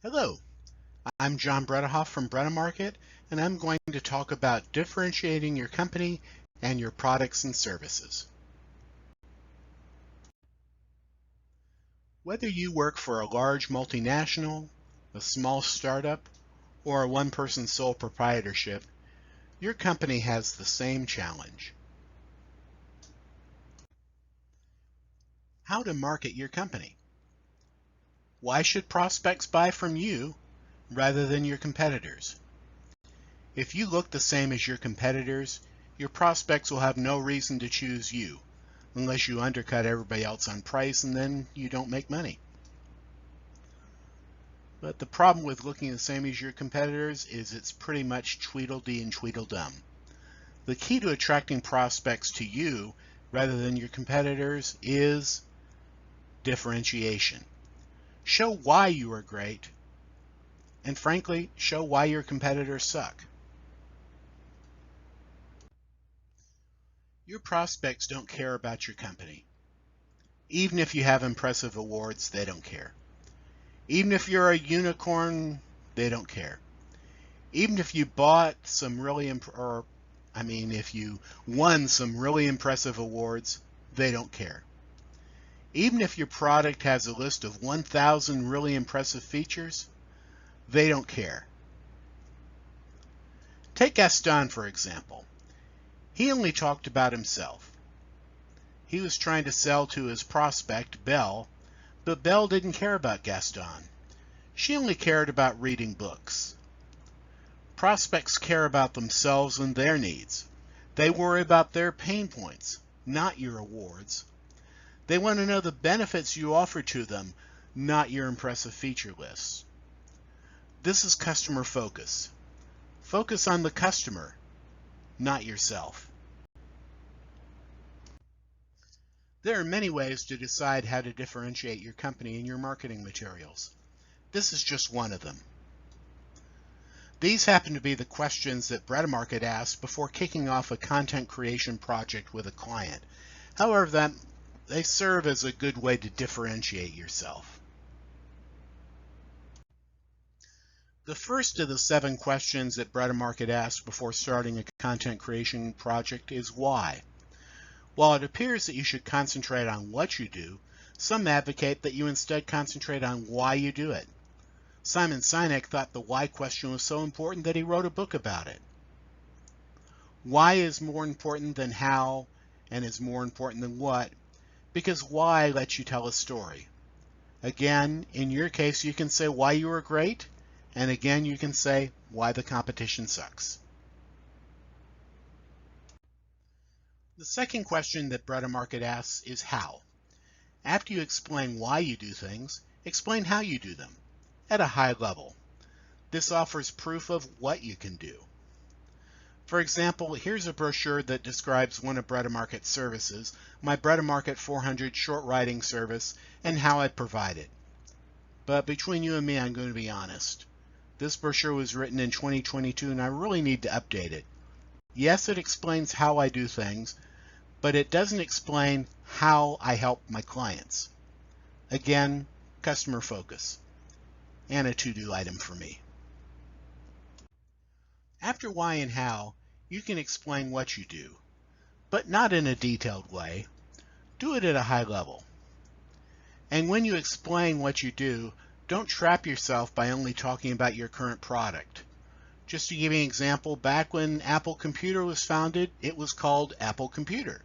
Hello, I'm John Bredehoff from Breda Market, and I'm going to talk about differentiating your company and your products and services. Whether you work for a large multinational, a small startup, or a one-person sole proprietorship, your company has the same challenge. How to market your company. Why should prospects buy from you rather than your competitors? If you look the same as your competitors, your prospects will have no reason to choose you, unless you undercut everybody else on price and then you don't make money. But the problem with looking the same as your competitors is it's pretty much Tweedledee and Tweedledum. The key to attracting prospects to you rather than your competitors is differentiation. Show why you are great, and frankly, show why your competitors suck. Your prospects don't care about your company. Even if you have impressive awards, they don't care. Even if you're a unicorn, they don't care. Even if you bought some really if you won some really impressive awards, they don't care. Even if your product has a list of 1,000 really impressive features, they don't care. Take Gaston, for example. He only talked about himself. He was trying to sell to his prospect, Belle, but Belle didn't care about Gaston. She only cared about reading books. Prospects care about themselves and their needs. They worry about their pain points, not your awards. They want to know the benefits you offer to them, not your impressive feature lists. This is customer focus. Focus on the customer, not yourself. There are many ways to decide how to differentiate your company in your marketing materials. This is just one of them. These happen to be the questions that Breda Market asks before kicking off a content creation project with a client. However, they serve as a good way to differentiate yourself. The first of the 7 questions that Breda Market asks before starting a content creation project is why. While it appears that you should concentrate on what you do, some advocate that you instead concentrate on why you do it. Simon Sinek thought the why question was so important that he wrote a book about it. Why is more important than how and is more important than what, because why lets you tell a story. Again, in your case, you can say why you are great, and again, you can say why the competition sucks. The second question that Breda Market asks is how. After you explain why you do things, explain how you do them, at a high level. This offers proof of what you can do. For example, here's a brochure that describes one of Breda Market's services, my Breda Market 400 short writing service, and how I provide it. But between you and me, I'm going to be honest. This brochure was written in 2022 and I really need to update it. Yes, it explains how I do things, but it doesn't explain how I help my clients. Again, customer focus, and a to-do item for me. After why and how, you can explain what you do, but not in a detailed way. Do it at a high level. And when you explain what you do, don't trap yourself by only talking about your current product. Just to give you an example, back when Apple Computer was founded, it was called Apple Computer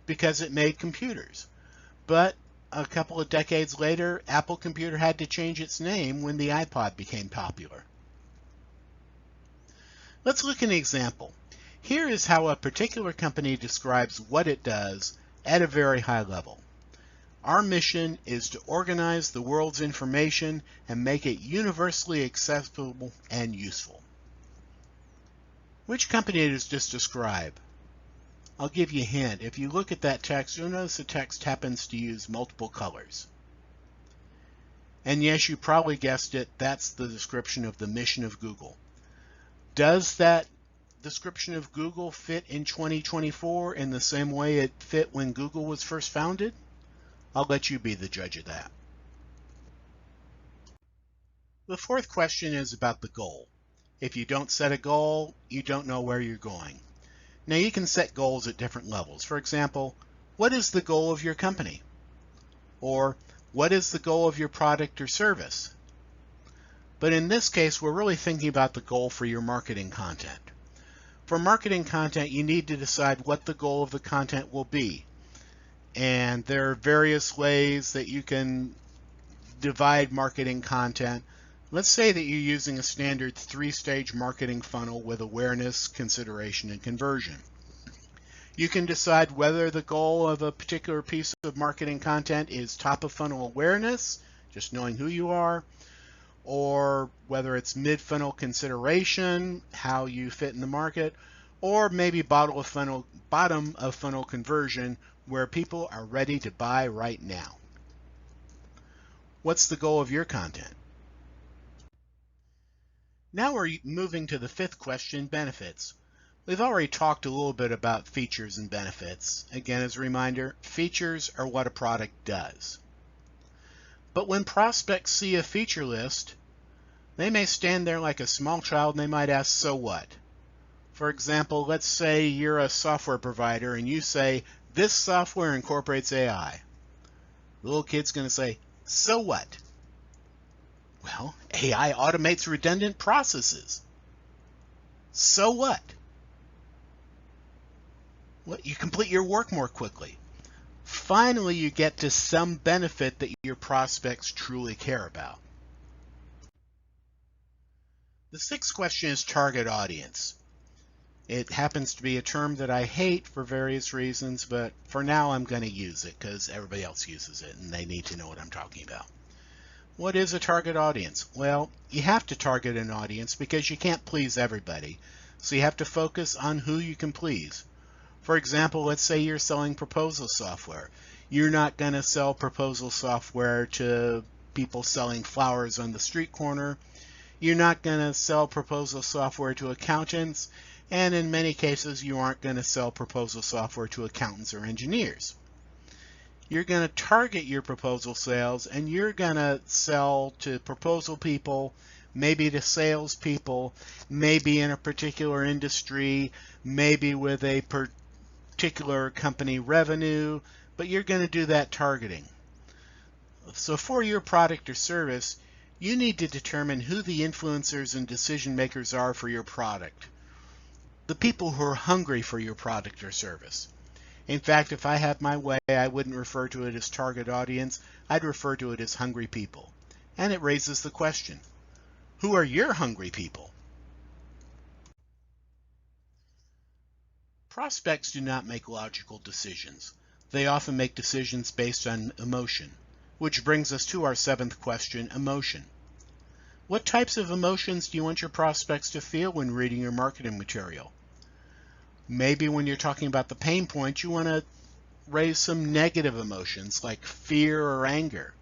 because it made computers. But a couple of decades later, Apple Computer had to change its name when the iPod became popular. Let's look at an example. Here is how a particular company describes what it does at a very high level. Our mission is to organize the world's information and make it universally accessible and useful. Which company does this describe? I'll give you a hint. If you look at that text, you'll notice the text happens to use multiple colors. And yes, you probably guessed it, that's the description of the mission of Google. Does that description of Google fit in 2024 in the same way it fit when Google was first founded? I'll let you be the judge of that. The fourth question is about the goal. If you don't set a goal, you don't know where you're going. Now you can set goals at different levels. For example, what is the goal of your company? Or what is the goal of your product or service? But in this case, we're really thinking about the goal for your marketing content. For marketing content, you need to decide what the goal of the content will be. And there are various ways that you can divide marketing content. Let's say that you're using a standard 3-stage marketing funnel with awareness, consideration, and conversion. You can decide whether the goal of a particular piece of marketing content is top of funnel awareness, just knowing who you are, or whether it's mid-funnel consideration, how you fit in the market, or maybe bottom of funnel conversion, where people are ready to buy right now. What's the goal of your content? Now we're moving to the fifth question, benefits. We've already talked a little bit about features and benefits. Again, as a reminder, features are what a product does. But when prospects see a feature list, they may stand there like a small child and they might ask, so what? For example, let's say you're a software provider and you say, this software incorporates AI. The little kid's going to say, so what? Well, AI automates redundant processes. So what? Well, you complete your work more quickly. Finally, you get to some benefit that your prospects truly care about. The sixth question is target audience. It happens to be a term that I hate for various reasons, but for now I'm going to use it because everybody else uses it and they need to know what I'm talking about. What is a target audience? Well, you have to target an audience because you can't please everybody. So you have to focus on who you can please. For example, let's say you're selling proposal software. You're not going to sell proposal software to people selling flowers on the street corner. You're not going to sell proposal software to accountants. And in many cases, you aren't going to sell proposal software to accountants or engineers. You're going to target your proposal sales and you're going to sell to proposal people, maybe to salespeople, maybe in a particular industry, maybe with a particular company revenue, but you're going to do that targeting. So for your product or service, you need to determine who the influencers and decision makers are for your product. The people who are hungry for your product or service. In fact, if I had my way, I wouldn't refer to it as target audience. I'd refer to it as hungry people. And it raises the question, who are your hungry people? Prospects do not make logical decisions. They often make decisions based on emotion, which brings us to our seventh question, emotion. What types of emotions do you want your prospects to feel when reading your marketing material? Maybe when you're talking about the pain points, you want to raise some negative emotions like fear or anger.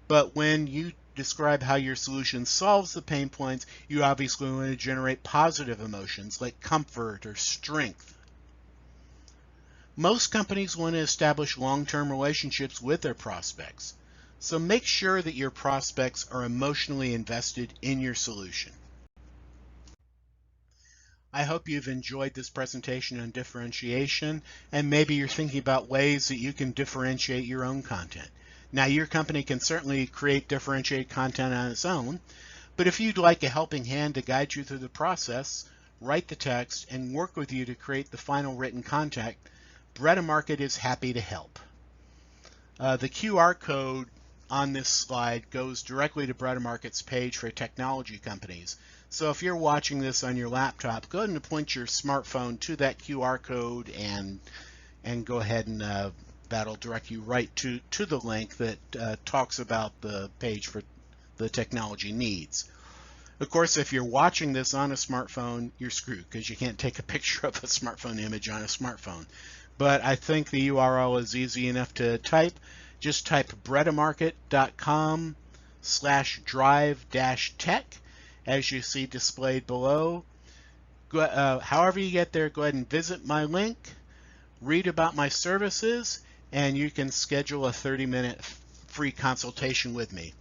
But when you describe how your solution solves the pain points, you obviously want to generate positive emotions like comfort or strength. Most companies want to establish long-term relationships with their prospects. So make sure that your prospects are emotionally invested in your solution. I hope you've enjoyed this presentation on differentiation, and maybe you're thinking about ways that you can differentiate your own content. Now, your company can certainly create differentiated content on its own, but if you'd like a helping hand to guide you through the process, write the text, and work with you to create the final written content, Brettamarket is happy to help. The QR code on this slide goes directly to Brettamarket's page for technology companies. So if you're watching this on your laptop, go ahead and point your smartphone to that QR code and go ahead and that'll direct you right to the link that talks about the page for the technology needs. Of course, if you're watching this on a smartphone, you're screwed because you can't take a picture of a smartphone image on a smartphone. But I think the URL is easy enough to type. Just type brettamarket.com/drive-tech as you see displayed below. However you get there, go ahead and visit my link, read about my services, and you can schedule a 30-minute free consultation with me.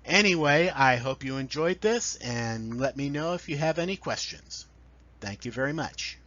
Anyway, I hope you enjoyed this, and let me know if you have any questions. Thank you very much.